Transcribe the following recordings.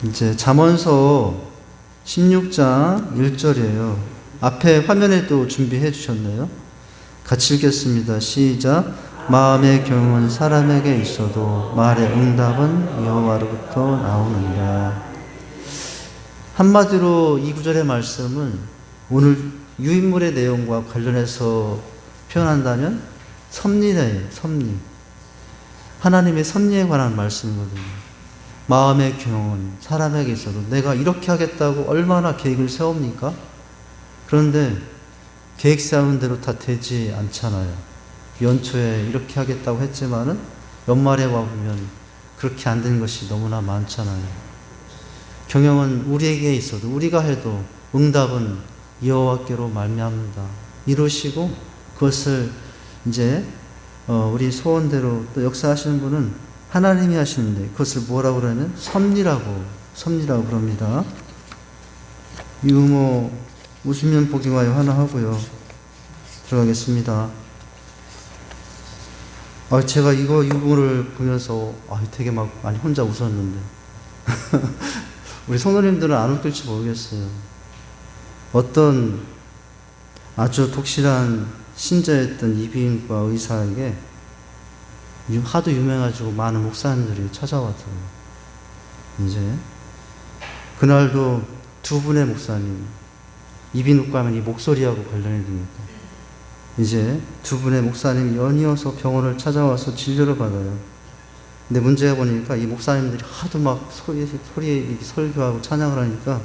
이제 잠언서 16장 1절이에요. 앞에 화면에도 준비해 주셨나요? 같이 읽겠습니다. 시작. 마음의 경은 사람에게 있어도 말의 응답은 여호와로부터 나오느니라. 한마디로 이 구절의 말씀은 오늘 유인물의 내용과 관련해서 표현한다면 섭리예요. 섭리. 하나님의 섭리에 관한 말씀이거든요. 마음의 경은 사람에게 있어도 내가 이렇게 하겠다고 얼마나 계획을 세웁니까? 그런데 계획 세운 대로 다 되지 않잖아요. 연초에 이렇게 하겠다고 했지만은 연말에 와보면 그렇게 안 된 것이 너무나 많잖아요. 경영은 우리에게 있어도 우리가 해도 응답은 여호와께로 말미암는다. 이루시고 그것을 이제 우리 소원대로 또 역사하시는 분은 하나님이 하시는데 그것을 뭐라고 그러면 섭리라고 그럽니다. 유모 웃으면 복이 와요 하나 하고요. 들어가겠습니다. 제가 이거 유모를 보면서 되게 막 많이 혼자 웃었는데 우리 성도님들은 안 웃길지 모르겠어요. 어떤 아주 독실한 신자였던 이비인후과 의사에게 하도 유명해가지고 많은 목사님들이 찾아왔어요. 이제 그날도 두 분의 목사님, 이비인후과 하면 이 목소리하고 관련이 됩니까? 이제 두 분의 목사님이 연이어서 병원을 찾아와서 진료를 받아요. 근데 문제가 보니까 이 목사님들이 하도 막 소리 설교하고 찬양을 하니까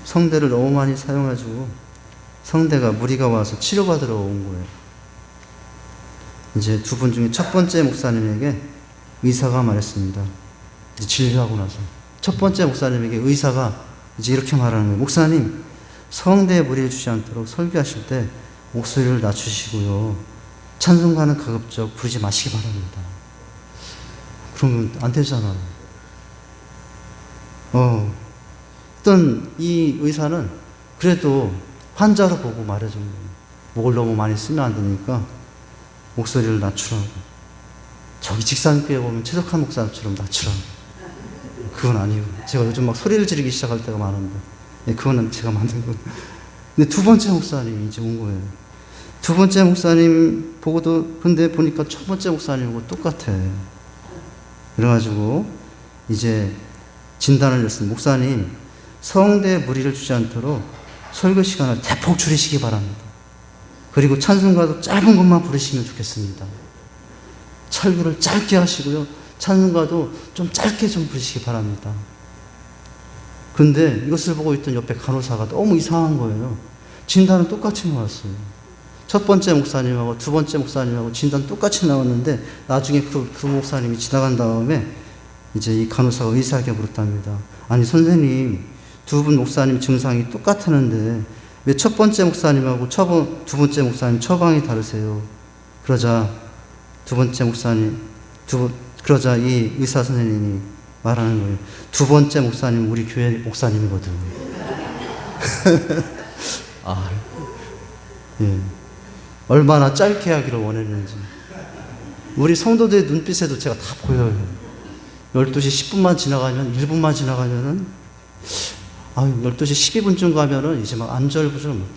성대를 너무 많이 사용해가지고 성대가 무리가 와서 치료받으러 온 거예요. 이제 두 분 중에 첫 번째 목사님에게 의사가 말했습니다. 이제 진료하고 나서 첫 번째 목사님에게 의사가 이제 이렇게 말하는 거예요. 목사님, 성대에 무리를 주지 않도록 설교하실 때 목소리를 낮추시고요. 찬송가는 가급적 부르지 마시기 바랍니다. 그러면 안 되잖아요. 어떤 이 의사는 그래도 환자로 보고 말해준 거예요. 목을 너무 많이 쓰면 안 되니까 목소리를 낮추라고. 저기 직산교회 보면 최석한 목사님처럼 낮추라고. 그건 아니고 제가 요즘 막 소리를 지르기 시작할 때가 많은데 그거는 제가 만든 거예요. 근데 두 번째 목사님이 이제 온 거예요. 두 번째 목사님 보고도 근데 보니까 첫 번째 목사님하고 똑같아. 그래가지고 이제 진단을 냈습니다. 목사님, 성대에 무리를 주지 않도록 설교 시간을 대폭 줄이시기 바랍니다. 그리고 찬송가도 짧은 것만 부르시면 좋겠습니다. 설교를 짧게 하시고요. 찬송가도 좀 짧게 좀 부르시기 바랍니다. 근데 이것을 보고 있던 옆에 간호사가 너무 이상한 거예요. 진단은 똑같이 나왔어요. 첫 번째 목사님하고 두 번째 목사님하고 진단 똑같이 나왔는데 나중에 그 목사님이 지나간 다음에 이제 이 간호사가 의사에게 물었답니다. 아니 선생님, 두 분 목사님 증상이 똑같았는데 왜 첫 번째 목사님하고 두 번째 목사님 처방이 다르세요? 그러자 그러자 이 의사 선생님이 말하는 거예요. 두 번째 목사님 우리 교회 목사님이거든. 예. 얼마나 짧게 하기를 원했는지. 우리 성도들의 눈빛에도 제가 다 보여요. 12시 10분만 지나가면 1분만 지나가면은 12시 12분쯤 가면은 이제 막 안절부절 못해.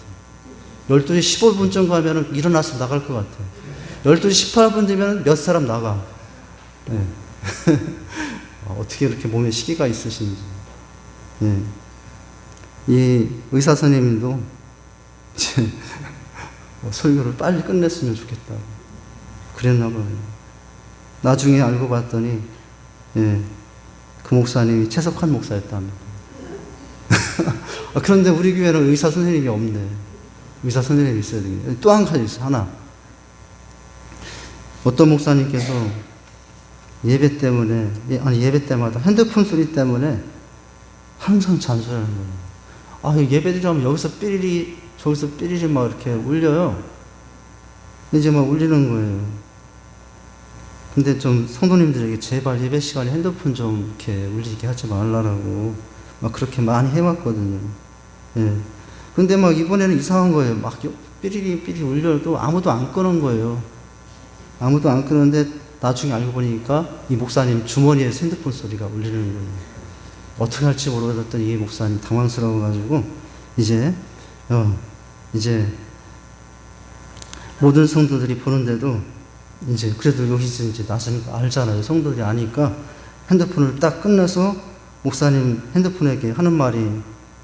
12시 15분쯤 가면은 일어나서 나갈 것 같아. 12시 18분 되면 몇 사람 나가. 네. 어떻게 이렇게 몸에 시기가 있으신지. 네. 이 의사 선생님도 이제 설교를 빨리 끝냈으면 좋겠다. 그랬나 봐요. 나중에 알고 봤더니 그 목사님이 최석환 목사였답니다. 그런데 우리 교회는 의사 선생님이 없네. 의사 선생님이 있어야 되겠네. 또 한 가지 있어, 하나. 어떤 목사님께서 예배 때마다 핸드폰 소리 때문에 항상 잔소리하는 거예요. 예배 드리면 여기서 삐리리, 저기서 삐리리 막 이렇게 울려요. 이제 막 울리는 거예요. 근데 좀 성도님들에게 제발 예배 시간에 핸드폰 좀 이렇게 울리게 하지 말라라고 막 그렇게 많이 해왔거든요. 예. 근데 막 이번에는 이상한 거예요. 막 삐리리 울려도 아무도 안 끄는 거예요. 아무도 안 끄는데 나중에 알고 보니까 이 목사님 주머니에 핸드폰 소리가 울리는 거예요. 어떻게 할지 모르겠더니 이 목사님 당황스러워가지고 이제 모든 성도들이 보는데도 이제 그래도 여기서 이제 나서는 거 알잖아요. 성도들이 아니까 핸드폰을 딱 끝내서 목사님 핸드폰에게 하는 말이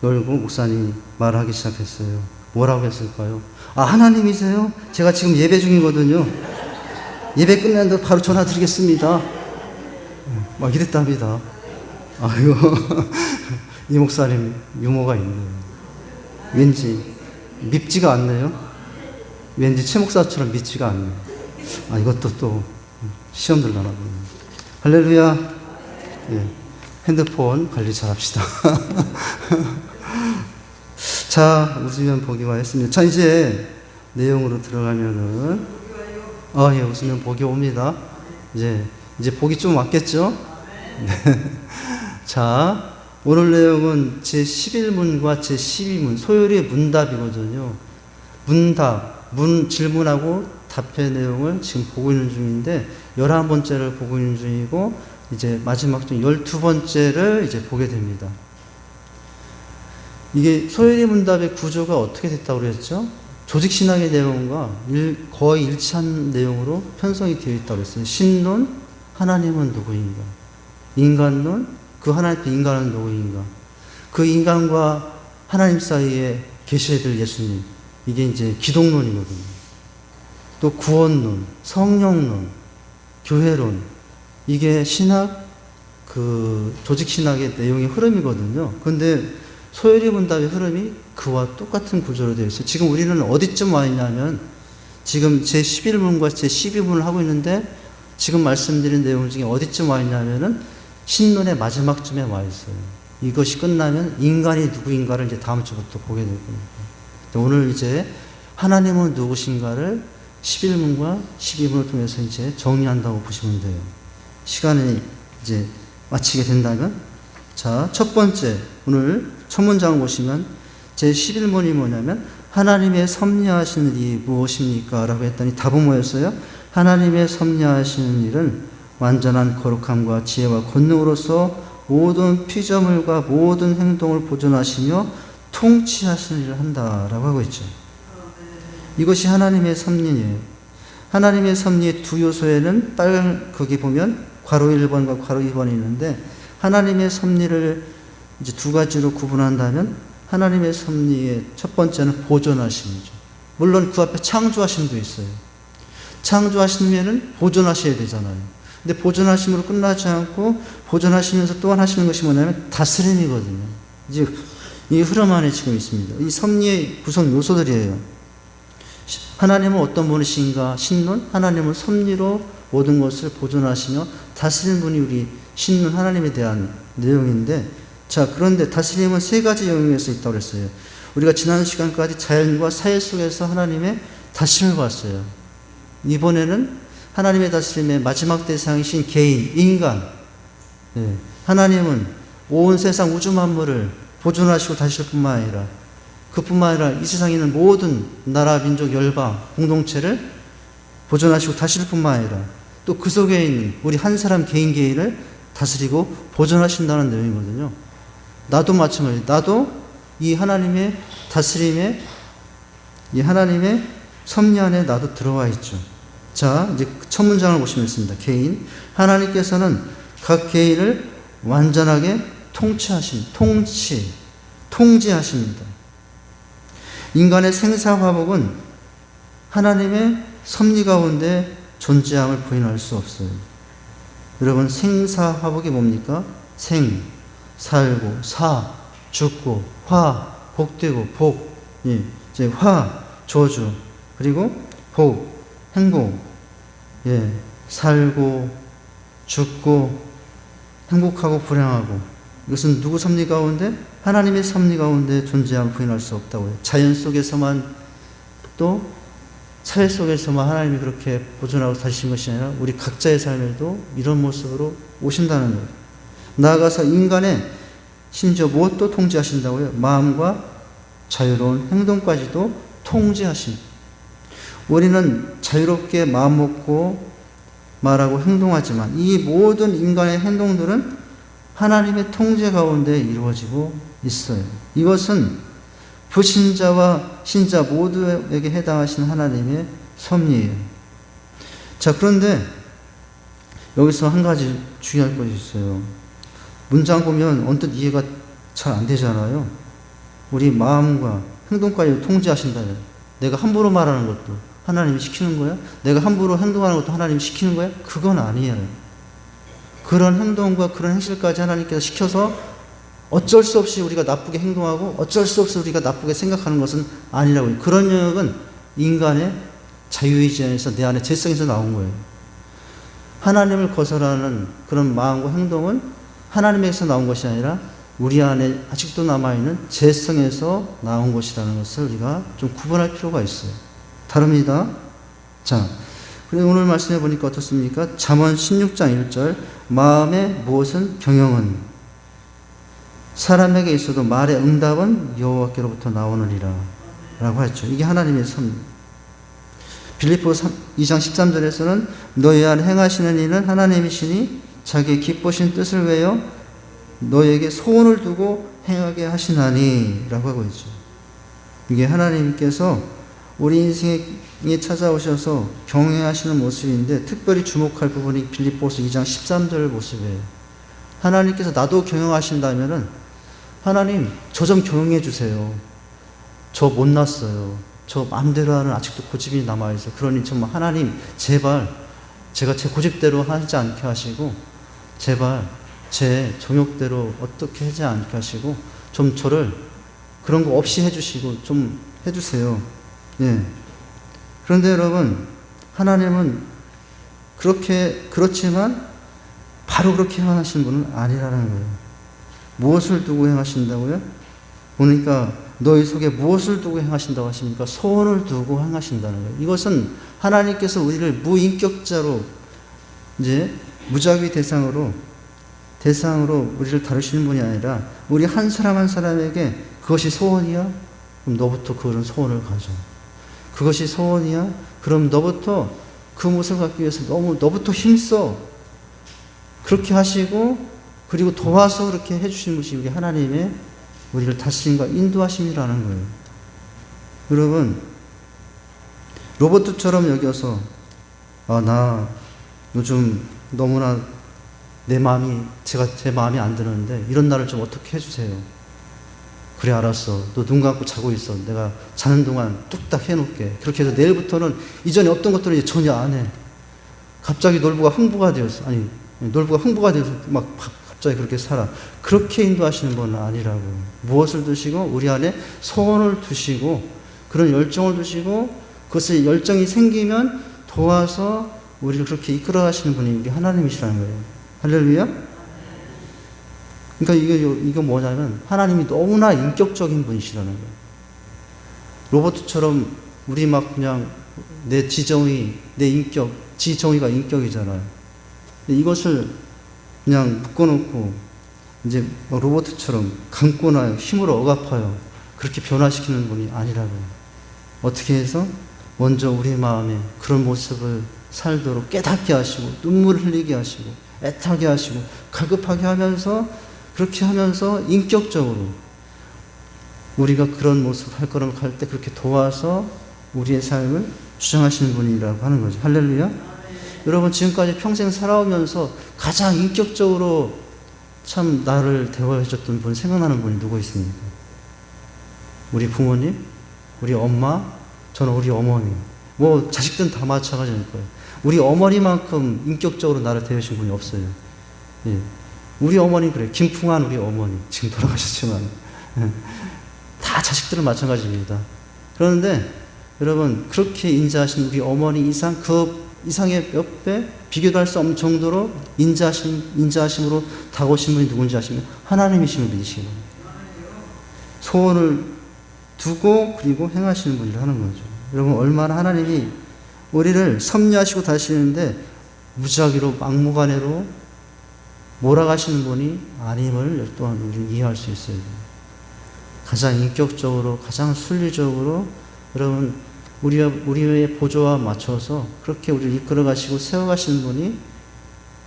열고 목사님이 말하기 시작했어요. 뭐라고 했을까요? 아, 하나님이세요? 제가 지금 예배 중이거든요. 예배 끝났는데 바로 전화 드리겠습니다. 막 이랬답니다. 아이고, 이 목사님 유머가 있네요. 왠지 밉지가 않네요. 왠지 최 목사처럼 밉지가 않네요. 아, 이것도 또 시험 들라나 보네요. 할렐루야. 예, 핸드폰 관리 잘 합시다. 자, 웃으면 복이와 했습니다. 자, 이제 내용으로 들어가면은, 예, 웃으면 복이 옵니다. 이제 복이 좀 왔겠죠? 네. 자, 오늘 내용은 제11문과 제12문, 소요리의 문답이거든요. 문답, 질문하고 답의 내용을 지금 보고 있는 중인데, 11번째를 보고 있는 중이고, 이제 마지막 중 12번째를 이제 보게 됩니다. 이게 소요리 문답의 구조가 어떻게 됐다고 그랬죠? 조직신학의 내용과 거의 일치한 내용으로 편성이 되어 있다고 했어요. 신론, 하나님은 누구인가? 인간론, 그 하나님 앞에 인간은 누구인가? 그 인간과 하나님 사이에 계셔야 될 예수님. 이게 이제 기독론이거든요. 또 구원론, 성령론, 교회론. 이게 신학, 조직신학의 내용의 흐름이거든요. 그런데 소요리 문답의 흐름이 그와 똑같은 구조로 되어 있어요. 지금 우리는 어디쯤 와 있냐면, 지금 제11문과 제12문을 하고 있는데, 지금 말씀드린 내용 중에 어디쯤 와 있냐면은, 신론의 마지막쯤에 와 있어요. 이것이 끝나면 인간이 누구인가를 이제 다음 주부터 보게 될 겁니다. 오늘 이제 하나님은 누구신가를 11문과 12문을 통해서 이제 정리한다고 보시면 돼요. 시간이 이제 마치게 된다면, 자, 첫 번째, 오늘 첫 문장을 보시면 제11문이 뭐냐면 하나님의 섭리하시는 일이 무엇입니까? 라고 했더니 답은 뭐였어요? 하나님의 섭리하시는 일은 완전한 거룩함과 지혜와 권능으로서 모든 피조물과 모든 행동을 보존하시며 통치하시는 일을 한다라고 하고 있죠. 이것이 하나님의 섭리예요. 하나님의 섭리의 두 요소에는 거기 보면 괄호 1번과 괄호 2번이 있는데, 하나님의 섭리를 이제 두 가지로 구분한다면 하나님의 섭리의 첫 번째는 보존하심이죠. 물론 그 앞에 창조하심도 있어요. 창조하시면은 보존하셔야 되잖아요. 근데 보존하심으로 끝나지 않고 보존하시면서 또한 하시는 것이 뭐냐면 다스림이거든요. 이제 이 흐름 안에 지금 있습니다. 이 섭리의 구성 요소들이에요. 하나님은 어떤 분이신가? 신론, 하나님은 섭리로 모든 것을 보존하시며 다스리는 분이 우리 신론 하나님에 대한 내용인데, 자, 그런데 다스림은 세 가지 영역에서 있다고 그랬어요. 우리가 지난 시간까지 자연과 사회 속에서 하나님의 다스림을 봤어요. 이번에는 하나님의 다스림의 마지막 대상이신 개인, 인간. 네. 하나님은 온 세상 우주 만물을 보존하시고 다스릴 뿐만 아니라, 그뿐만 아니라 이 세상에 있는 모든 나라, 민족, 열방, 공동체를 보존하시고 다스릴 뿐만 아니라 또 그 속에 있는 우리 한 사람 개인을 다스리고 보존하신다는 내용이거든요. 나도 마찬가지. 나도 이 하나님의 다스림에, 이 하나님의 섭리 안에 나도 들어와 있죠. 자, 이제 첫 문장을 보시면 있습니다. 개인. 하나님께서는 각 개인을 완전하게 통치하십니다. 인간의 생사화복은 하나님의 섭리 가운데 존재함을 부인할 수 없어요. 여러분, 생사화복이 뭡니까? 생, 살고, 사, 죽고, 화, 복되고, 복, 예, 이제 화, 저주, 그리고 복, 행복, 예, 살고, 죽고, 행복하고 불행하고, 이것은 누구 섭리 가운데? 하나님의 섭리 가운데 존재함을 부인할 수 없다고요. 자연 속에서만, 또 사회 속에서만 하나님이 그렇게 보존하고 다시신 것이 아니라 우리 각자의 삶에도 이런 모습으로 오신다는 거예요. 나아가서 인간의 심지어 무엇도 통제하신다고요? 마음과 자유로운 행동까지도 통제하십니다. 우리는 자유롭게 마음 먹고 말하고 행동하지만 이 모든 인간의 행동들은 하나님의 통제 가운데 이루어지고 있어요. 이것은 불신자와 신자 모두에게 해당하신 하나님의 섭리예요. 자, 그런데 여기서 한 가지 중요할 것이 있어요. 문장 보면 언뜻 이해가 잘 안 되잖아요. 우리 마음과 행동까지 통제하신다면 내가 함부로 말하는 것도 하나님이 시키는 거야? 내가 함부로 행동하는 것도 하나님이 시키는 거야? 그건 아니에요. 그런 행동과 그런 행실까지 하나님께서 시켜서 어쩔 수 없이 우리가 나쁘게 행동하고 어쩔 수 없이 우리가 나쁘게 생각하는 것은 아니라고요. 그런 영역은 인간의 자유의지 안에서 내 안에 죄성에서 나온 거예요. 하나님을 거절하는 그런 마음과 행동은 하나님에게서 나온 것이 아니라 우리 안에 아직도 남아있는 죄성에서 나온 것이라는 것을 우리가 좀 구분할 필요가 있어요. 다릅니다. 자, 그리고 오늘 말씀해 보니까 어떻습니까? 잠언 16장 1절 마음의 무엇은 경영은 사람에게 있어도 말의 응답은 여호와께로부터 나오느니라 라고 했죠. 이게 하나님의 섭리. 빌립보서 2장 13절에서는 너희 안에 행하시는 이는 하나님이시니 자기의 기쁘신 뜻을 외워 너에게 소원을 두고 행하게 하시나니 라고 하고 있죠. 이게 하나님께서 우리 인생에 찾아오셔서 경외하시는 모습인데 특별히 주목할 부분이 빌립보서 2장 13절 모습이에요. 하나님께서 나도 경영하신다면은 하나님 저 좀 경영해 주세요. 저 못났어요. 저 마음대로 하는 아직도 고집이 남아있어요. 그러니 정말 하나님 제발 제가 제 고집대로 하지 않게 하시고 제발 제 정욕대로 어떻게 하지 않게 하시고 좀 저를 그런 거 없이 해주시고 좀 해주세요. 예. 그런데 여러분 하나님은 그렇지만 바로 그렇게 행하시는 분은 아니라는 거예요. 무엇을 두고 행하신다고요? 보니까 너희 속에 무엇을 두고 행하신다고 하십니까? 소원을 두고 행하신다는 거예요. 이것은 하나님께서 우리를 무인격자로 이제 무작위 대상으로 우리를 다루시는 분이 아니라 우리 한 사람 한 사람에게 그것이 소원이야? 그럼 너부터 그런 소원을 가져. 그것이 소원이야? 그럼 너부터 그 모습을 갖기 위해서 너부터 힘써. 그렇게 하시고 그리고 도와서 그렇게 해주시는 것이 우리 하나님의 우리를 다스림과 인도하심이라는 거예요. 여러분 로봇처럼 여겨서 나 요즘 너무나 제 마음이 안 드는데 이런 날을 좀 어떻게 해주세요. 그래 알았어. 너 눈 감고 자고 있어. 내가 자는 동안 뚝딱 해놓을게. 그렇게 해서 내일부터는 이전에 없던 것들은 이제 전혀 안 해. 갑자기 놀부가 흥부가 되었어. 막 갑자기 그렇게 살아. 그렇게 인도하시는 분은 아니라고. 무엇을 두시고 우리 안에 소원을 두시고 그런 열정을 두시고 그것을 열정이 생기면 도와서 우리를 그렇게 이끌어 가시는 분이 우리 하나님이시라는 거예요. 할렐루야? 그러니까 이거 뭐냐면 하나님이 너무나 인격적인 분이시라는 거예요. 로봇처럼 우리 막 그냥 내 지정의가 인격이잖아요. 이것을 그냥 묶어놓고 이제 로봇처럼 감고나요. 힘으로 억압하여 그렇게 변화시키는 분이 아니라고요. 어떻게 해서? 먼저 우리 마음에 그런 모습을 살도록 깨닫게 하시고 눈물을 흘리게 하시고 애타게 하시고 갈급하게 하면서 그렇게 하면서 인격적으로 우리가 그런 모습을 할 거라고 할 때 그렇게 도와서 우리의 삶을 주장하시는 분이라고 하는 거죠. 할렐루야. 여러분 지금까지 평생 살아오면서 가장 인격적으로 참 나를 대화해 줬던 분 생각나는 분이 누구 있습니까? 우리 부모님? 우리 엄마? 저는 우리 어머니. 뭐 자식들은 다 마찬가지일 거예요. 우리 어머니만큼 인격적으로 나를 대해주신 분이 없어요. 예. 우리 어머니 그래요. 김풍한 우리 어머니. 지금 돌아가셨지만. 다 자식들은 마찬가지입니다. 그런데 여러분 그렇게 인자하신 우리 어머니 이상 그 이상의 몇 배 비교도 할 수 없는 정도로 인자하심으로 다가오신 분이 누군지 아시면 하나님이심을 믿으시기 바랍니다. 소원을 두고 그리고 행하시는 분이라 하는 거죠. 여러분 얼마나 하나님이 우리를 섭리하시고 다시는데 무작위로 막무가내로 몰아가시는 분이 아님을 또한 우리는 이해할 수 있어요. 가장 인격적으로 가장 순리적으로 여러분 우리의 보조와 맞춰서 그렇게 우리를 이끌어 가시고 세워 가시는 분이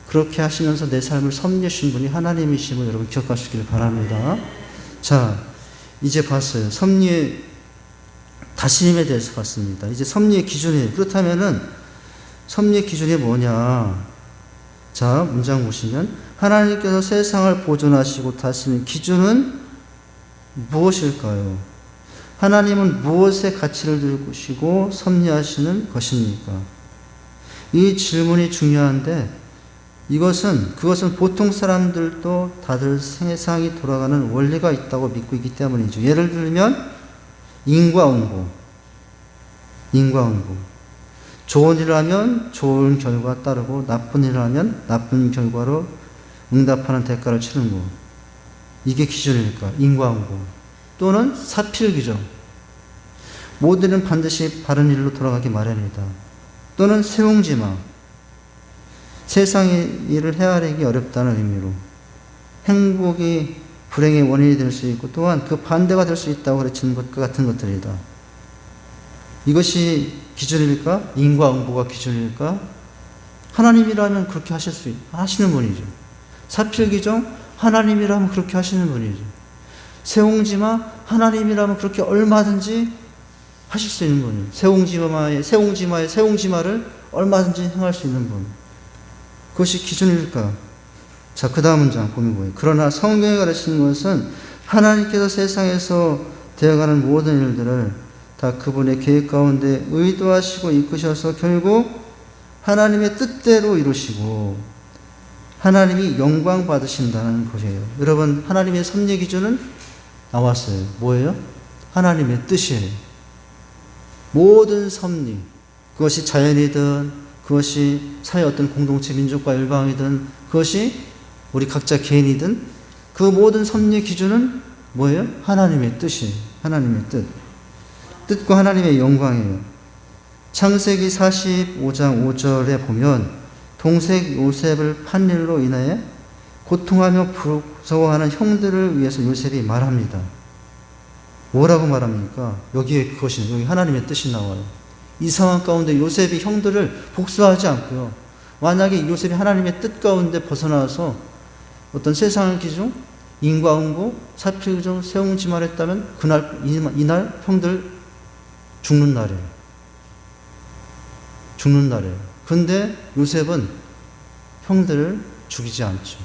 그렇게 하시면서 내 삶을 섭리하신 분이 하나님이심을 여러분 기억하시길 바랍니다. 자, 이제 봤어요. 섭리의 다스림에 대해서 봤습니다. 이제 섭리의 기준이에요. 그렇다면은 섭리의 기준이 뭐냐? 자, 문장 보시면 하나님께서 세상을 보존하시고 다스리는 기준은 무엇일까요? 하나님은 무엇의 가치를 두시고 섭리하시는 것입니까? 이 질문이 중요한데 그것은 보통 사람들도 다들 세상이 돌아가는 원리가 있다고 믿고 있기 때문이죠. 예를 들면 인과응보. 좋은 일을 하면 좋은 결과 따르고 나쁜 일을 하면 나쁜 결과로 응답하는 대가를 치르는 것. 이게 기준일까? 인과응보. 또는 사필규정. 모든 일은 반드시 바른 일로 돌아가기 마련이다. 또는 세옹지마. 세상의 일을 헤아리기 어렵다는 의미로 행복이 불행의 원인이 될 수 있고 또한 그 반대가 될 수 있다고 가르치는 것과 같은 것들이다. 이것이 기준일까? 인과응보가 기준일까? 하나님이라면 그렇게 하시는 분이죠. 사필규정 하나님이라면 그렇게 하시는 분이죠. 세옹지마 하나님이라면 그렇게 얼마든지 하실 수 있는 분이에요. 세옹지마를 얼마든지 행할 수 있는 분. 그것이 기준일까? 자, 그 다음 문장 보면 뭐예요? 그러나 성경에 가르치는 것은 하나님께서 세상에서 되어가는 모든 일들을 다 그분의 계획 가운데 의도하시고 이끄셔서 결국 하나님의 뜻대로 이루시고 하나님이 영광 받으신다는 것이에요. 여러분, 하나님의 섭리 기준은 나왔어요. 뭐예요? 하나님의 뜻이에요. 모든 섭리, 그것이 자연이든 그것이 사회 어떤 공동체 민족과 일방이든 그것이 우리 각자 개인이든 그 모든 섭리의 기준은 뭐예요? 하나님의 뜻이에요. 하나님의 뜻. 뜻과 하나님의 영광이에요. 창세기 45장 5절에 보면 동생 요셉을 판 일로 인해 고통하며 부러워하는 형들을 위해서 요셉이 말합니다. 뭐라고 말합니까? 여기 하나님의 뜻이 나와요. 이 상황 가운데 요셉이 형들을 복수하지 않고요. 만약에 요셉이 하나님의 뜻 가운데 벗어나서 어떤 세상의 기준, 인과응보, 사필규정, 세옹지마를 했다면 이날 형들 죽는 날이에요. 근데 요셉은 형들을 죽이지 않죠.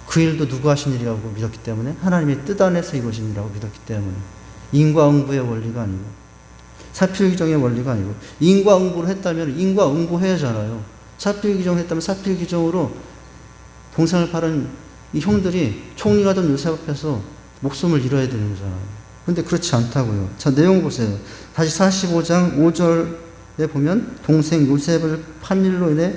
그 일도 누구 하신 일이라고 믿었기 때문에 하나님의 뜻 안에서 이루어진 일이라고 믿었기 때문에 인과응보의 원리가 아니고 사필규정의 원리가 아니고 인과응보를 했다면 인과응보해야잖아요. 사필규정을 했다면 사필규정으로 동생을 팔은 이 형들이 총리가 된 요셉 앞에서 목숨을 잃어야 되는 거잖아요. 근데 그렇지 않다고요. 자, 내용 보세요. 다시 45장 5절에 보면 동생 요셉을 판 일로 인해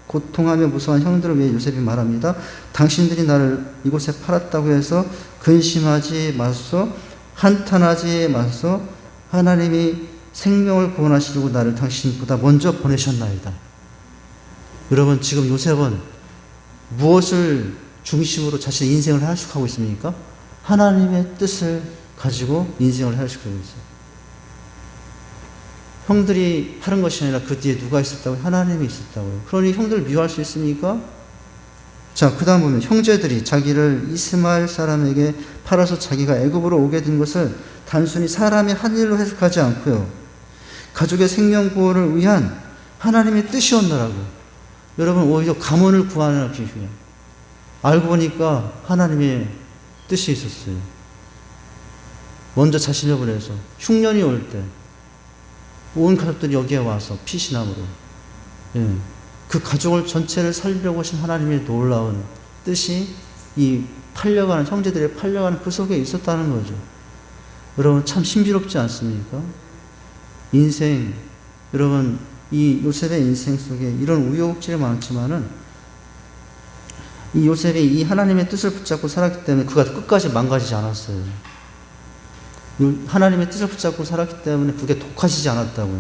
고통하며 무서워한 형들을 위해 요셉이 말합니다. 당신들이 나를 이곳에 팔았다고 해서 근심하지 마소서, 한탄하지 마소서. 하나님이 생명을 구원하시려고 나를 당신보다 먼저 보내셨나이다. 여러분, 지금 요셉은 무엇을 중심으로 자신의 인생을 해석하고 있습니까? 하나님의 뜻을 가지고 인생을 해석하고 있어요. 형들이 하는 것이 아니라 그 뒤에 누가 있었다고요? 하나님이 있었다고요. 그러니 형들을 미워할 수 있습니까? 자, 그 다음 보면 형제들이 자기를 이스마엘 사람에게 팔아서 자기가 애굽으로 오게 된 것을 단순히 사람의 한 일로 해석하지 않고요. 가족의 생명 구원을 위한 하나님의 뜻이었느라고. 여러분, 오히려 가문을 구하는 기준이에요. 알고 보니까 하나님의 뜻이 있었어요. 먼저 자신을 보내서 흉년이 올 때 온 가족들이 여기에 와서 피신함으로 그 가족을 전체를 살리려고 하신 하나님의 놀라운 뜻이 이 팔려가는 형제들의 팔려가는 그 속에 있었다는 거죠. 여러분, 참 신비롭지 않습니까? 인생, 여러분, 이 요셉의 인생 속에 이런 우여곡절이 많지만은 이 요셉이 이 하나님의 뜻을 붙잡고 살았기 때문에 그가 끝까지 망가지지 않았어요. 하나님의 뜻을 붙잡고 살았기 때문에 그게 독하시지 않았다고요.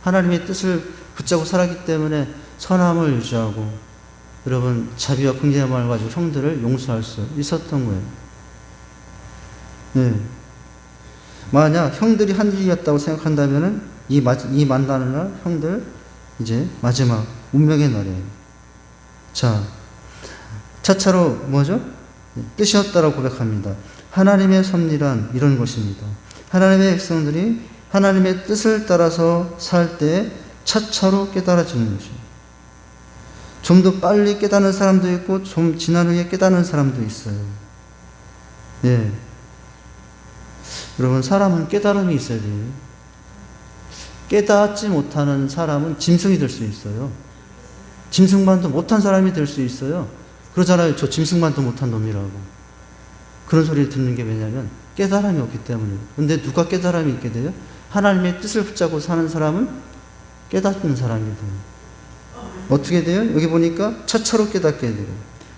하나님의 뜻을 붙잡고 살았기 때문에 선함을 유지하고 여러분 자비와 긍휼의 마음을 가지고 형들을 용서할 수 있었던 거예요. 네. 만약 형들이 한 일이었다고 생각한다면은 이 만나는 날 형들 이제 마지막 운명의 날이에요. 자, 차차로 뭐죠? 뜻이었다라고 고백합니다. 하나님의 섭리란 이런 것입니다. 하나님의 백성들이 하나님의 뜻을 따라서 살 때 차차로 깨달아지는 것입니다. 좀 더 빨리 깨닫는 사람도 있고 좀 지난 후에 깨닫는 사람도 있어요. 예. 여러분, 사람은 깨달음이 있어야 돼요. 깨닫지 못하는 사람은 짐승이 될 수 있어요. 짐승만도 못한 사람이 될 수 있어요. 그러잖아요. 저 짐승만도 못한 놈이라고. 그런 소리를 듣는 게 왜냐면 깨달음이 없기 때문이에요. 근데 누가 깨달음이 있게 돼요? 하나님의 뜻을 붙잡고 사는 사람은 깨닫는 사람이 돼요. 어떻게 돼요? 여기 보니까 차차로 깨닫게 되고,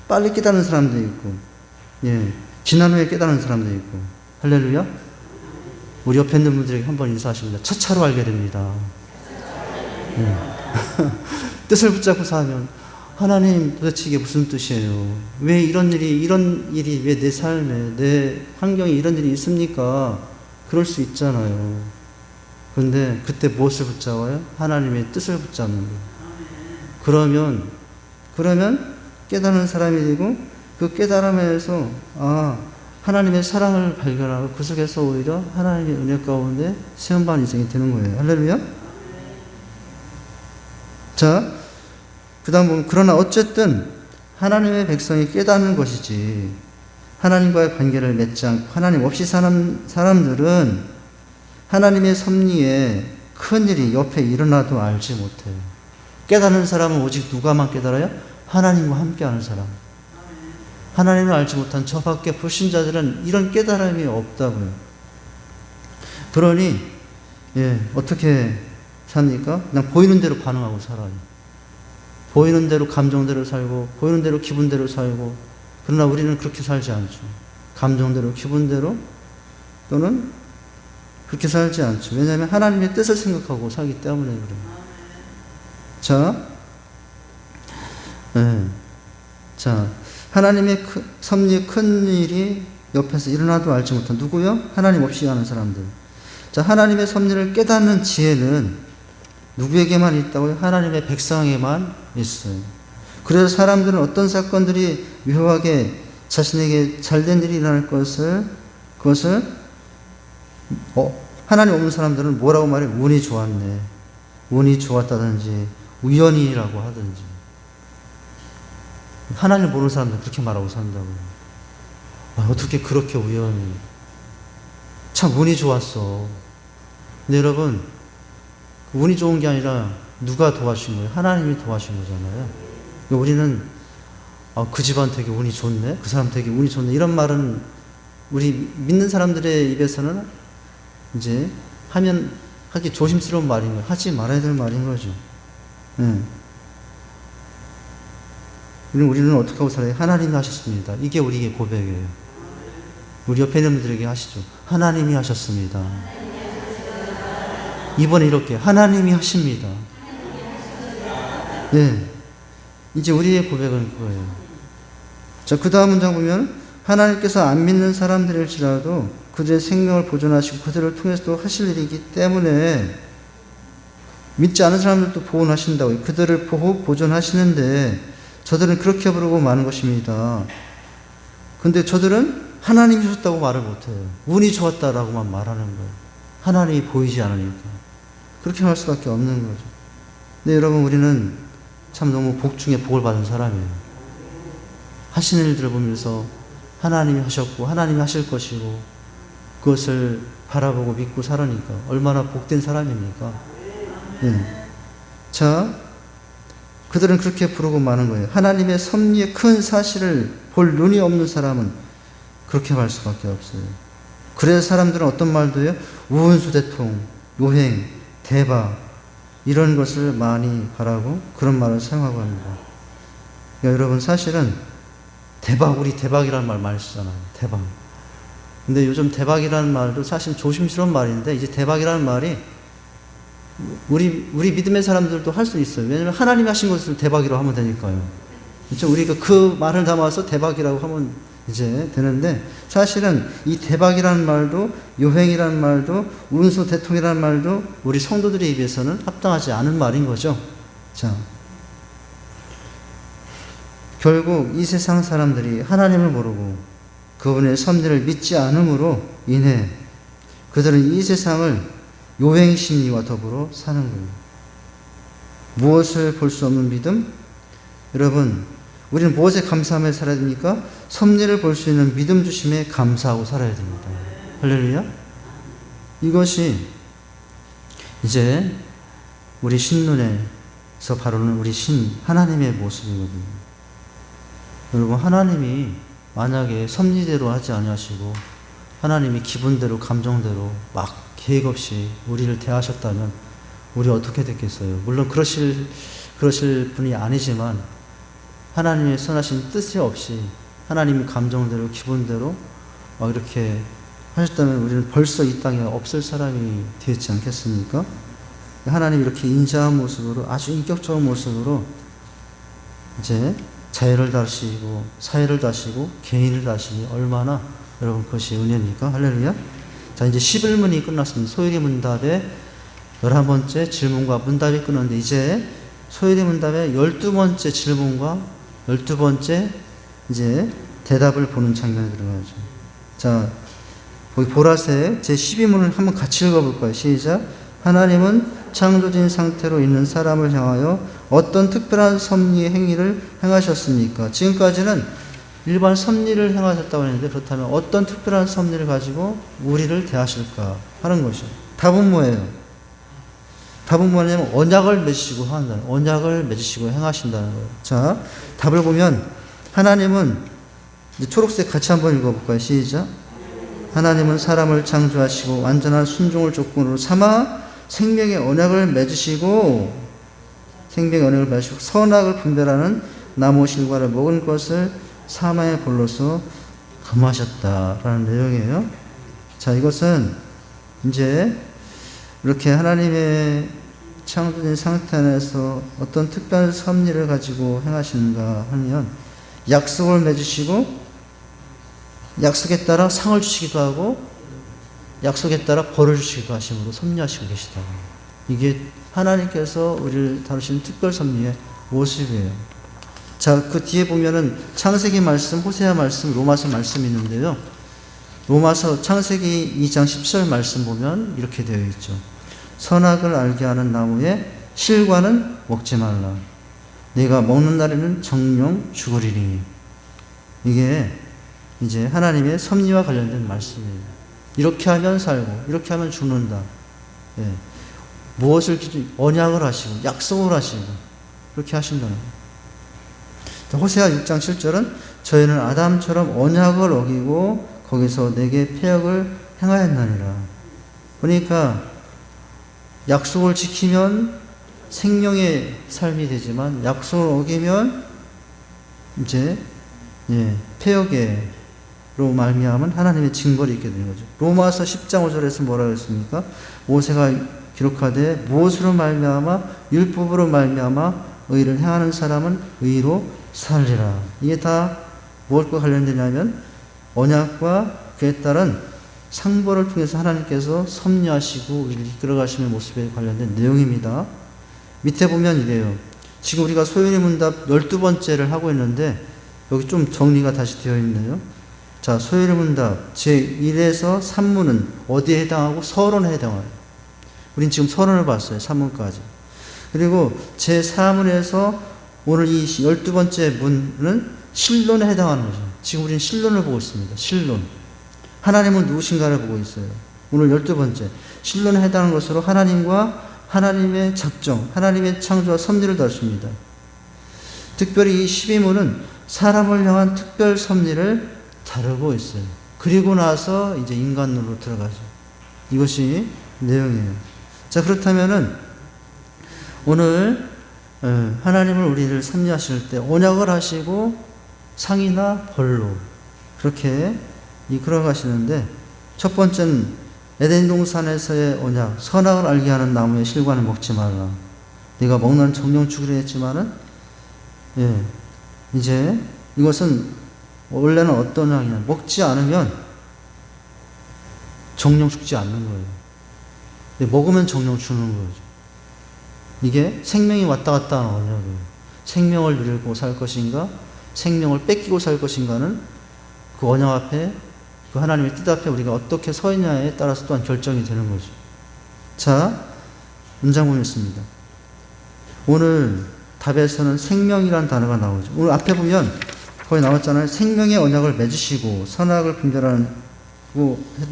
빨리 깨닫는 사람도 있고, 예, 지난 후에 깨닫는 사람도 있고. 할렐루야. 우리 옆에 있는 분들에게 한번 인사하십니다. 차차로 알게 됩니다. 예. 뜻을 붙잡고 살면, 하나님 도대체 이게 무슨 뜻이에요? 왜 이런 일이 왜 내 삶에, 내 환경에 이런 일이 있습니까? 그럴 수 있잖아요. 그런데 그때 무엇을 붙잡아요? 하나님의 뜻을 붙잡는 거예요. 그러면 깨달은 사람이 되고, 그 깨달음에서 하나님의 사랑을 발견하고 그 속에서 오히려 하나님의 은혜 가운데 세움받은 인생이 되는 거예요. 할렐루야. 자, 그 다음 보면, 그러나 어쨌든 하나님의 백성이 깨닫는 것이지 하나님과의 관계를 맺지 않고 하나님 없이 사는 사람들은 하나님의 섭리에 큰일이 옆에 일어나도 알지 못해요. 깨닫는 사람은 오직 누가만 깨달아요? 하나님과 함께하는 사람. 하나님을 알지 못한 저밖에 불신자들은 이런 깨달음이 없다고요. 그러니 어떻게 삽니까? 그냥 보이는 대로 반응하고 살아요. 보이는 대로 감정대로 살고, 보이는 대로 기분대로 살고. 그러나 우리는 그렇게 살지 않죠. 감정대로, 기분대로, 또는 그렇게 살지 않죠. 왜냐하면 하나님의 뜻을 생각하고 살기 때문에 그래요. 자, 하나님의 섭리의 큰 일이 옆에서 일어나도 알지 못한 누구요? 하나님 없이 하는 사람들. 자, 하나님의 섭리를 깨닫는 지혜는 누구에게만 있다고요? 하나님의 백성에게만 있어요. 그래서 사람들은 어떤 사건들이 묘하게 자신에게 잘된 일이 일어날 그것을 하나님 없는 사람들은 뭐라고 말해요? 운이 좋았네. 운이 좋았다든지 우연이라고 하든지. 하나님 모르는 사람들은 그렇게 말하고 산다고요. 어떻게 그렇게 우연히. 참 운이 좋았어. 근데 여러분, 운이 좋은 게 아니라 누가 도와준 거예요? 하나님이 도와준 거잖아요. 우리는 그 집안 되게 운이 좋네? 그 사람 되게 운이 좋네? 이런 말은 우리 믿는 사람들의 입에서는 이제 하기 조심스러운 말인 거예요. 하지 말아야 될 말인 거죠. 우리는 어떻게 하고 살아요? 하나님이 하셨습니다. 이게 우리의 고백이에요. 우리 옆에 있는 분들에게 하시죠. 하나님이 하셨습니다. 이번에 이렇게 하나님이 하십니다. 이제 우리의 고백은 그거예요. 자, 그 다음 문장 보면, 하나님께서 안 믿는 사람들일지라도 그들의 생명을 보존하시고 그들을 통해서도 하실 일이기 때문에 믿지 않은 사람들도 보존하신다고요. 그들을 보존하시는데 저들은 그렇게 부르고 마는 것입니다. 근데 저들은 하나님이 하셨다고 말을 못해요. 운이 좋았다라고만 말하는 거예요. 하나님이 보이지 않으니까. 그렇게 할 수밖에 없는 거죠. 근데 여러분, 우리는 참 너무 복 중에 복을 받은 사람이에요. 하시는 일들을 보면서 하나님이 하셨고 하나님이 하실 것이고 그것을 바라보고 믿고 살으니까 얼마나 복된 사람입니까? 자, 그들은 그렇게 부르고 마는 거예요. 하나님의 섭리의 큰 사실을 볼 눈이 없는 사람은 그렇게 말 수밖에 없어요. 그래서 사람들은 어떤 말도 해요? 우은수대통, 요행, 대박, 이런 것을 많이 바라고 그런 말을 사용하고 합니다. 그러니까 여러분, 사실은 우리 대박이라는 말 많이 쓰잖아요. 대박. 근데 요즘 대박이라는 말도 사실 조심스러운 말인데, 이제 대박이라는 말이 우리 믿음의 사람들도 할 수 있어요. 왜냐하면 하나님이 하신 것을 대박이라고 하면 되니까요. 그렇죠? 우리가 그 말을 담아서 대박이라고 하면 이제 되는데, 사실은 이 대박이라는 말도, 요행이라는 말도, 운수 대통이라는 말도 우리 성도들의 입에서는 합당하지 않은 말인 거죠. 자, 결국 이 세상 사람들이 하나님을 모르고 그분의 섭리를 믿지 않음으로 인해 그들은 이 세상을 요행심리와 더불어 사는 거예요. 무엇을 볼 수 없는 믿음? 여러분, 우리는 무엇에 감사하며 살아야 됩니까? 섭리를 볼 수 있는 믿음 주심에 감사하고 살아야 됩니다. 할렐루야. 이것이 이제 우리 신눈에서 바로는 우리 하나님의 모습이거든요. 여러분, 하나님이 만약에 섭리대로 하지 아니하시고 하나님이 기분대로 감정대로 막 계획 없이 우리를 대하셨다면 우리 어떻게 됐겠어요? 물론 그러실 분이 아니지만 하나님의 선하신 뜻이 없이 하나님이 감정대로 기분대로 막 이렇게 하셨다면 우리는 벌써 이 땅에 없을 사람이 되었지 않겠습니까? 하나님이 이렇게 인자한 모습으로 아주 인격적인 모습으로 이제 자유를 다시고 사회를 다시고 개인을 다시니 얼마나 여러분 그것이 은혜입니까? 할렐루야. 자, 이제 11문이 끝났습니다. 소율의 문답의 11번째 질문과 문답이 끝났는데 이제 소율의 문답의 12번째 질문과 12번째 이제 대답을 보는 장면에 들어가죠. 자, 거기 보라색 제 12문을 한번 같이 읽어볼까요? 시작. 하나님은 창조된 상태로 있는 사람을 향하여 어떤 특별한 섭리의 행위를 행하셨습니까? 지금까지는 일반 섭리를 행하셨다고 했는데 그렇다면 어떤 특별한 섭리를 가지고 우리를 대하실까 하는 것이죠. 답은 뭐예요? 답은 뭐냐면 언약을 맺으시고 한다는, 언약을 맺으시고 행하신다는 거예요. 자, 답을 보면 하나님은 이제 초록색 같이 한번 읽어볼까요? 시작. 하나님은 사람을 창조하시고 완전한 순종을 조건으로 삼아 생명의 언약을 맺으시고 선악을 분별하는 나무 실과를 먹은 것을 사망의 벌로서 금하셨다라는 내용이에요. 자, 이것은 이제 이렇게 하나님의 창조된 상태 안에서 어떤 특별한 섭리를 가지고 행하시는가 하면 약속을 맺으시고 약속에 따라 상을 주시기도 하고 약속에 따라 벌을 주시기도 하심으로 섭리하시고 계시다. 이게 하나님께서 우리를 다루시는 특별 섭리의 모습이에요. 자, 그 뒤에 보면은 창세기 말씀, 호세아 말씀, 로마서 말씀이 있는데요. 로마서 창세기 2장 10절 말씀 보면 이렇게 되어 있죠. 선악을 알게 하는 나무의 실과는 먹지 말라. 네가 먹는 날에는 정령 죽으리니. 이게 이제 하나님의 섭리와 관련된 말씀이에요. 이렇게 하면 살고 이렇게 하면 죽는다. 예. 무엇을 기준 언약을 하시고 약속을 하시고 그렇게 하신다는 거예요. 호세아 6장 7절은 저희는 아담처럼 언약을 어기고 거기서 내게 패역을 행하였나니라. 그러니까 약속을 지키면 생명의 삶이 되지만 약속을 어기면 이제 패역으로 말미암은 하나님의 징벌이 있게 되는 거죠. 로마서 10장 5절에서 뭐라고 했습니까? 모세가 기록하되 무엇으로 말미암아 율법으로 말미암아 의를 행하는 사람은 의로 살리라. 이게 다 무엇과 관련되냐면 언약과 그에 따른 상벌을 통해서 하나님께서 섭리하시고 이끌어가시는 모습에 관련된 내용입니다. 밑에 보면 이래요. 지금 우리가 소율의 문답 12번째를 하고 있는데 여기 좀 정리가 다시 되어 있네요. 자, 소율의 문답 제1에서 3문은 어디에 해당하고 서론에 해당해요. 우린 지금 서론을 봤어요. 3문까지. 그리고 제4문에서 오늘 이 12번째 문은 신론에 해당하는 거죠. 지금 우리는 신론을 보고 있습니다. 신론. 하나님은 누구신가를 보고 있어요. 오늘 12번째. 신론에 해당하는 것으로 하나님과 하나님의 작정, 하나님의 창조와 섭리를 다룹니다. 특별히 이 12문은 사람을 향한 특별 섭리를 다루고 있어요. 그리고 나서 이제 인간론으로 들어가죠. 이것이 내용이에요. 자, 그렇다면은 오늘 하나님을 우리를 섭리하실 때 언약을 하시고 상이나 벌로 그렇게 이끌어 가시는데 첫 번째는 에덴 동산에서의 언약, 선악을 알게 하는 나무의 실과는 먹지 말라. 네가 먹는 정령 죽으려 했지만은 이제 이것은 원래는 어떤 언약이냐, 먹지 않으면 정령 죽지 않는 거예요. 근데 먹으면 정령 죽는 거죠. 이게 생명이 왔다 갔다 하는 언약이에요. 생명을 누리고 살 것인가, 생명을 뺏기고 살 것인가는 그 언약 앞에, 그 하나님의 뜻 앞에 우리가 어떻게 서 있냐에 따라서 또한 결정이 되는 거죠. 자, 문장 보겠습니다. 오늘 답에서는 생명이라는 단어가 나오죠. 오늘 앞에 보면 거기 나왔잖아요. 생명의 언약을 맺으시고 선악을 분별하는,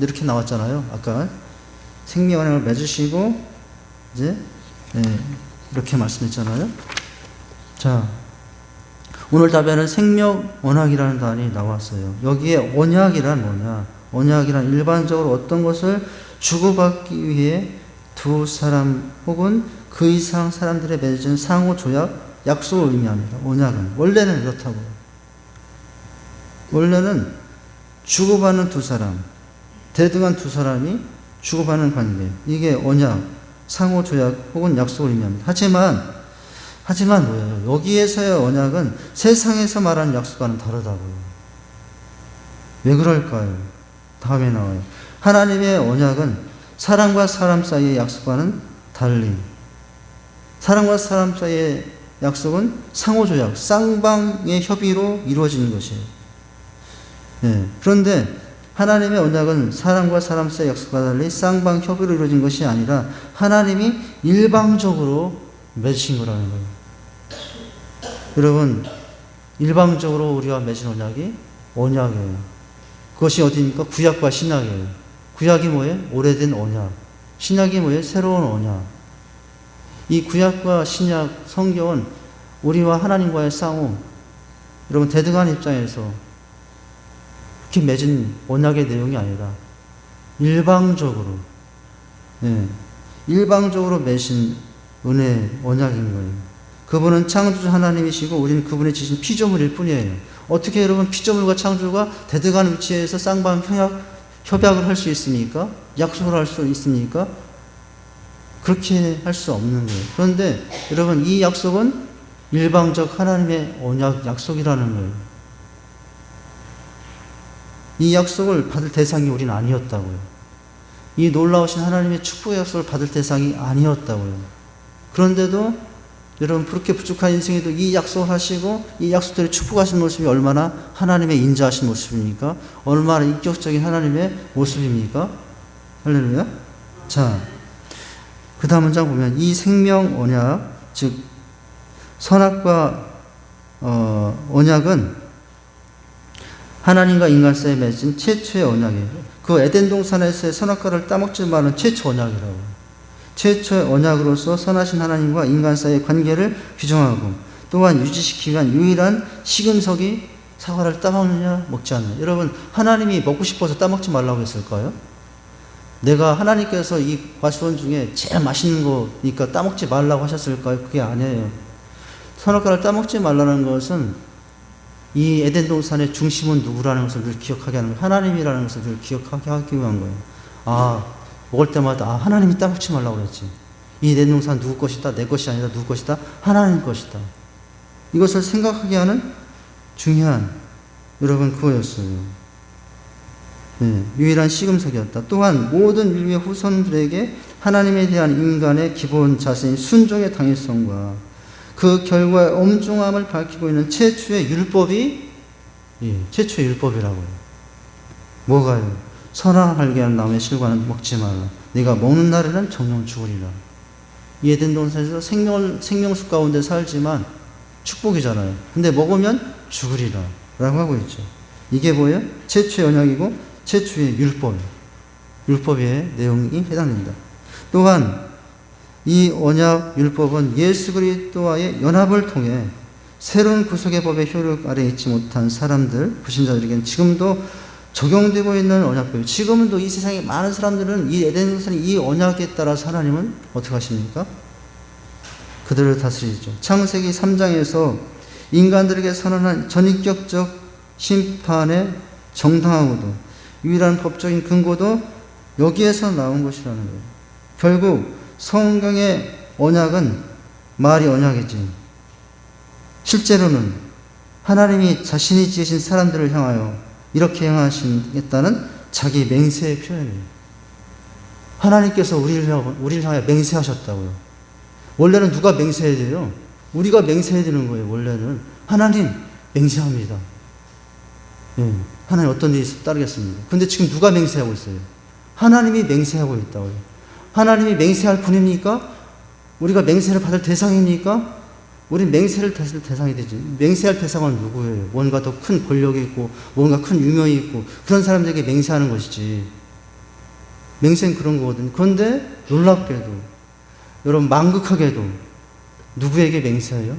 이렇게 나왔잖아요. 아까 생명의 언약을 맺으시고 이제 이렇게 말씀했잖아요. 자, 오늘 답에는 생명 언약이라는 단어가 나왔어요. 여기에 언약이란 뭐냐? 언약이란 일반적으로 어떤 것을 주고받기 위해 두 사람 혹은 그 이상 사람들의 맺은 상호 조약, 약속을 의미합니다. 언약은 원래는 이렇다고요. 원래는 주고받는 두 사람, 대등한 두 사람이 주고받는 관계, 이게 언약, 상호 조약 혹은 약속을 의미합니다. 하지만 뭐예요? 여기에서의 언약은 세상에서 말하는 약속과는 다르다고요. 왜 그럴까요? 다음에 나와요. 하나님의 언약은 사람과 사람 사이의 약속과는 달리, 사람과 사람 사이의 약속은 상호조약, 쌍방의 협의로 이루어지는 것이에요. 그런데 하나님의 언약은 사람과 사람 사이의 약속과 달리 쌍방 협의로 이루어진 것이 아니라 하나님이 일방적으로 맺으신 거라는 거예요. 여러분, 일방적으로 우리와 맺은 언약이에요. 그것이 어디입니까? 구약과 신약이에요. 구약이 뭐예요? 오래된 언약. 신약이 뭐예요? 새로운 언약. 이 구약과 신약 성경은 우리와 하나님과의 싸움, 여러분 대등한 입장에서 그렇게 맺은 언약의 내용이 아니라 일방적으로 맺은 은혜 언약인 거예요. 그분은 창조주 하나님이시고 우리는 그분의 지신 피조물일 뿐이에요. 어떻게 여러분 피조물과 창조가 대등한 위치에서 쌍방 협약을 할 수 있습니까? 약속을 할 수 있습니까? 그렇게 할 수 없는 거예요. 그런데 여러분 이 약속은 일방적 하나님의 언약 약속이라는 거예요. 이 약속을 받을 대상이 우리는 아니었다고요. 이 놀라우신 하나님의 축복의 약속을 받을 대상이 아니었다고요. 그런데도 여러분 그렇게 부족한 인생에도 이 약속을 하시고 이 약속대로 축복하신 모습이 얼마나 하나님의 인자하신 모습입니까? 얼마나 인격적인 하나님의 모습입니까? 할렐루야. 자, 그 다음 문장 보면 이 생명 언약, 즉 선악과 언약은 하나님과 인간 사이에 맺은 최초의 언약이에요. 그 에덴 동산에서의 선악과를 따먹지 말은 최초 언약이라고. 최초의 언약으로서 선하신 하나님과 인간 사이의 관계를 규정하고 또한 유지시키기 위한 유일한 식음석이 사과를 따먹느냐 먹지 않느냐. 여러분 하나님이 먹고 싶어서 따먹지 말라고 했을까요? 내가 하나님께서 이 과수원 중에 제일 맛있는 거니까 따먹지 말라고 하셨을까요? 그게 아니에요. 선악과를 따먹지 말라는 것은 이 에덴 동산의 중심은 누구라는 것을 늘 기억하게 하는 거예요. 하나님이라는 것을 늘 기억하게 하기 위한 거예요. 먹을 때마다 하나님이 따먹지 말라고 그랬지. 이 에덴 동산 누구 것이다? 내 것이 아니라 누구 것이다? 하나님 것이다. 이것을 생각하게 하는 중요한 여러분 그거였어요. 유일한 시금석이었다. 또한 모든 인류의 후손들에게 하나님에 대한 인간의 기본 자세인 순종의 당위성과 그 결과의 엄중함을 밝히고 있는 최초의 율법이 최초의 율법이라고요. 뭐가요? 선악을 알게 하는 나무의 실과는 먹지 말라. 네가 먹는 날에는 정령 죽으리라. 이 에덴 동산에서 생명수 가운데 살지만 축복이잖아요. 근데 먹으면 죽으리라 라고 하고 있죠. 이게 뭐예요? 최초의 언약이고 최초의 율법의 내용이 해당됩니다. 또한 이 언약 율법은 예수 그리스도와의 연합을 통해 새로운 구속의 법의 효력 아래 있지 못한 사람들, 불신자들에게는 지금도 적용되고 있는 언약법이에요. 지금도 이 세상에 많은 사람들은 이 에덴 동산의 이 언약에 따라서 하나님은 어떻게 하십니까? 그들을 다스리죠. 창세기 3장에서 인간들에게 선언한 전인격적 심판의 정당하고도 유일한 법적인 근거도 여기에서 나온 것이라는 거예요. 결국 성경의 언약은 말이 언약이지 실제로는 하나님이 자신이 지으신 사람들을 향하여 이렇게 행하시겠다는 자기 맹세의 표현이에요. 하나님께서 우리를 향하여 맹세하셨다고요. 원래는 누가 맹세해야 돼요? 우리가 맹세해야 되는 거예요. 원래는 하나님 맹세합니다. 예, 하나님 어떤 일이 따르겠습니다. 근데 지금 누가 맹세하고 있어요? 하나님이 맹세하고 있다고요. 하나님이 맹세할 분입니까? 우리가 맹세를 받을 대상입니까? 우리 맹세를 받을 대상이 되지. 맹세할 대상은 누구예요? 뭔가 더 큰 권력이 있고, 뭔가 큰 유명이 있고, 그런 사람들에게 맹세하는 것이지. 맹세는 그런 거거든요. 그런데 놀랍게도, 여러분 망극하게도 누구에게 맹세해요?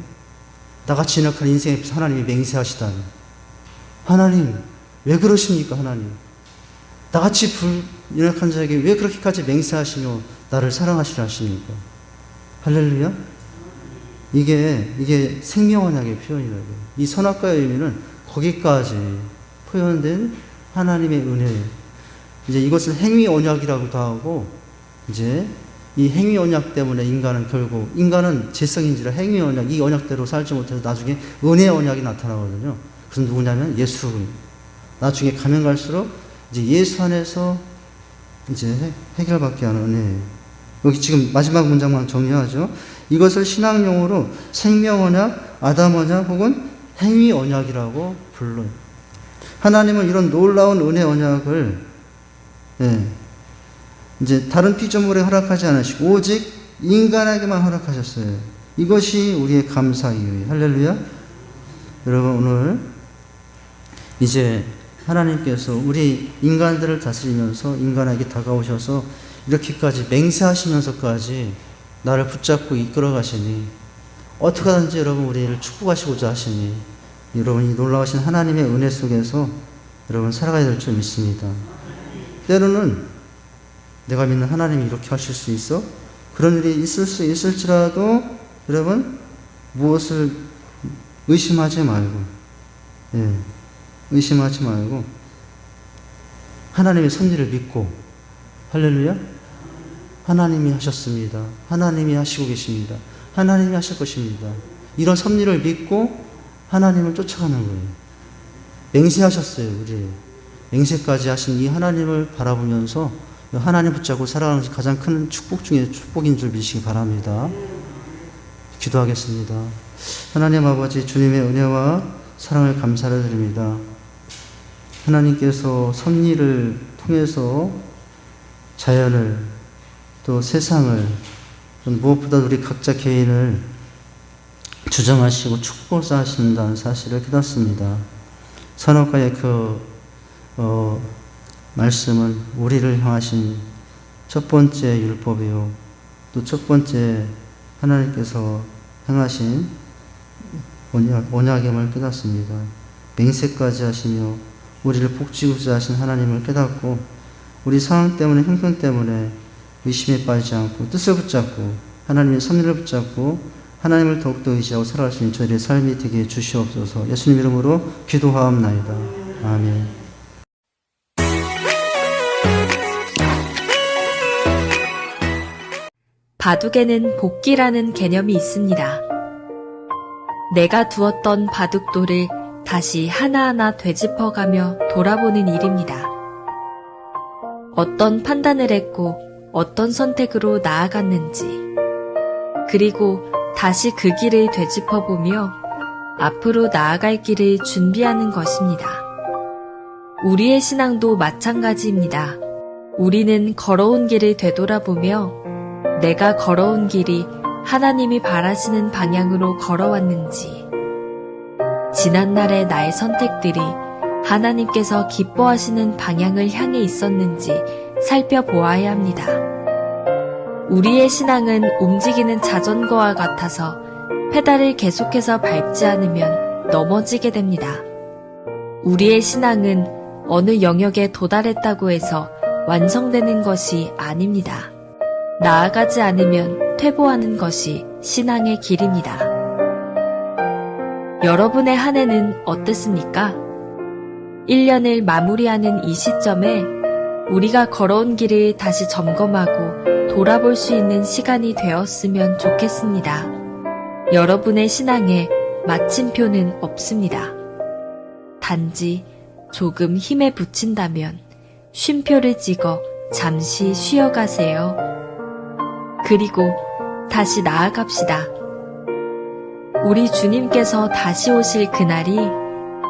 나같이 연약한 인생에 하나님이 맹세하시다니. 하나님, 왜 그러십니까, 하나님? 나같이 연약한 자에게 왜 그렇게까지 맹세하시며 나를 사랑하시려 하십니까? 할렐루야? 이게 생명언약의 표현이라고요. 이 선악과의 의미는 거기까지 표현된 하나님의 은혜예요. 이제 이것을 행위언약이라고도 하고, 이제 이 행위언약 때문에 인간은 죄성인지라 행위언약, 이 언약대로 살지 못해서 나중에 은혜언약이 나타나거든요. 그것은 누구냐면 예수. 나중에 가면 갈수록 이제 예수 안에서 이제 해결받게 하는 은혜예요. 여기 지금 마지막 문장만 정리하죠. 이것을 신학용어로 생명언약, 아담언약 혹은 행위언약이라고 불러요. 하나님은 이런 놀라운 은혜 언약을 이제 다른 피조물에 허락하지 않으시고 오직 인간에게만 허락하셨어요. 이것이 우리의 감사 이유예요. 할렐루야. 여러분, 오늘 이제 하나님께서 우리 인간들을 다스리면서 인간에게 다가오셔서 이렇게까지 맹세하시면서까지 나를 붙잡고 이끌어 가시니, 어떻게 하든지 여러분 우리를 축복하시고자 하시니, 여러분 이 놀라우신 하나님의 은혜 속에서 여러분 살아가야 될 줄 믿습니다. 때로는 내가 믿는 하나님이 이렇게 하실 수 있어? 그런 일이 있을 수 있을지라도 여러분 무엇을 의심하지 말고, 의심하지 말고 하나님의 섭리를 믿고, 할렐루야, 하나님이 하셨습니다. 하나님이 하시고 계십니다. 하나님이 하실 것입니다. 이런 섭리를 믿고 하나님을 쫓아가는 거예요. 맹세하셨어요. 우리 맹세까지 하신 이 하나님을 바라보면서 하나님 붙잡고 살아가는 것이 가장 큰 축복 중에 축복인 줄 믿으시기 바랍니다. 기도하겠습니다. 하나님 아버지, 주님의 은혜와 사랑을 감사를 드립니다. 하나님께서 섭리를 통해서 자연을, 또 세상을, 무엇보다 우리 각자 개인을 주정하시고 축복하신다는 사실을 깨닫습니다. 선악과의 말씀은 우리를 향하신 첫 번째 율법이요, 또 첫 번째 하나님께서 행하신 언약임을 깨닫습니다. 맹세까지 하시며 우리를 복지고자 하신 하나님을 깨닫고, 우리 상황 때문에, 형편 때문에 의심에 빠지지 않고 뜻을 붙잡고 하나님의 섭리를 붙잡고 하나님을 더욱더 의지하고 살아갈 수 있는 저희의 삶이 되게 주시옵소서. 예수님 이름으로 기도하옵나이다. 아멘. 바둑에는 복기라는 개념이 있습니다. 내가 두었던 바둑돌을 다시 하나하나 되짚어가며 돌아보는 일입니다. 어떤 판단을 했고 어떤 선택으로 나아갔는지, 그리고 다시 그 길을 되짚어보며 앞으로 나아갈 길을 준비하는 것입니다. 우리의 신앙도 마찬가지입니다. 우리는 걸어온 길을 되돌아보며 내가 걸어온 길이 하나님이 바라시는 방향으로 걸어왔는지, 지난날의 나의 선택들이 하나님께서 기뻐하시는 방향을 향해 있었는지 살펴보아야 합니다. 우리의 신앙은 움직이는 자전거와 같아서 페달을 계속해서 밟지 않으면 넘어지게 됩니다. 우리의 신앙은 어느 영역에 도달했다고 해서 완성되는 것이 아닙니다. 나아가지 않으면 퇴보하는 것이 신앙의 길입니다. 여러분의 한 해는 어땠습니까? 1년을 마무리하는 이 시점에 우리가 걸어온 길을 다시 점검하고 돌아볼 수 있는 시간이 되었으면 좋겠습니다. 여러분의 신앙에 마침표는 없습니다. 단지 조금 힘에 붙인다면 쉼표를 찍어 잠시 쉬어가세요. 그리고 다시 나아갑시다. 우리 주님께서 다시 오실 그날이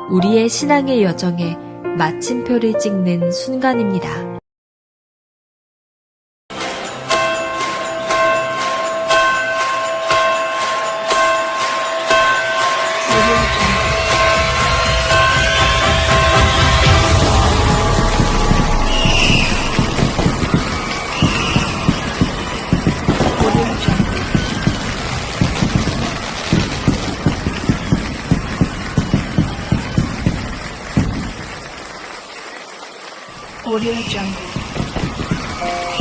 우리의 신앙의 여정에 마침표를 찍는 순간입니다. Audio Jungle.